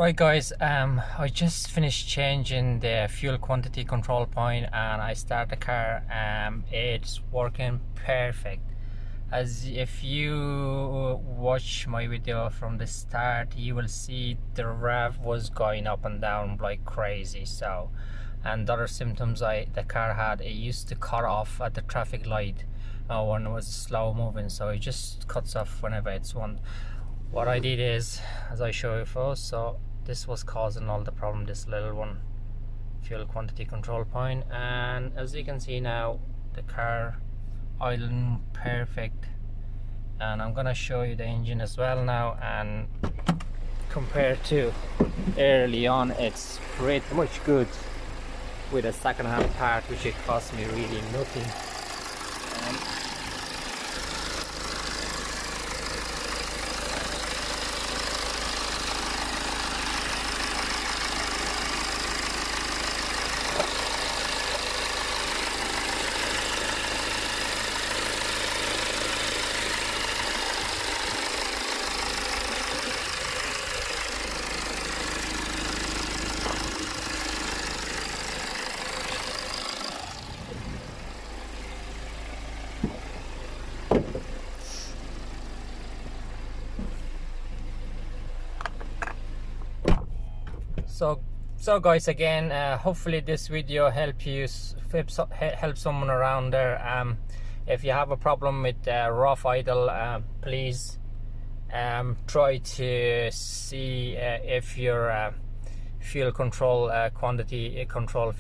Right guys, I just finished changing the fuel quantity control point and I start the car. It's working perfect. As if you watch my video from the start, you will see the rev was going up and down like crazy. So, and the other symptoms the car had, it used to cut off at the traffic light when it was slow moving, so it just cuts off whenever it's one. What I did is, as I show you first, so this was causing all the problem, this little one, fuel quantity control point, and as you can see now, the car idling perfect. And I'm gonna show you the engine as well now, and compared to early on, it's pretty much good with a second-hand part, which it cost me really nothing. So guys, again, hopefully this video help someone around there. If you have a problem with rough idle, please try to see if your fuel quantity control,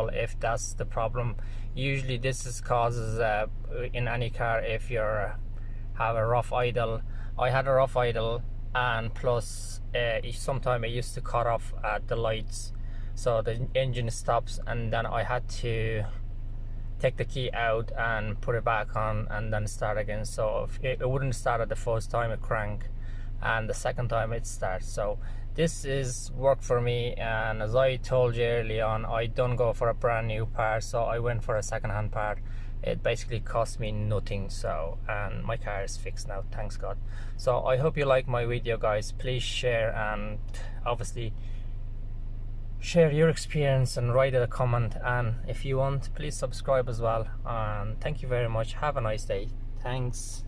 if that's the problem. Usually this causes in any car if you have a rough idle. I had a rough idle, and plus sometimes I used to cut off at the lights, so the engine stops, and then I had to take the key out and put it back on and then start again. So it wouldn't start at the first time it crank, and the second time it starts. So this is work for me, and as I told you early on, I don't go for a brand new part, so I went for a second-hand part. It basically cost me nothing, so, and my car is fixed now, thanks God. So I hope you like my video guys. Please share, and obviously share your experience and write a comment, and if you want, please subscribe as well. And thank you very much. Have a nice day. Thanks.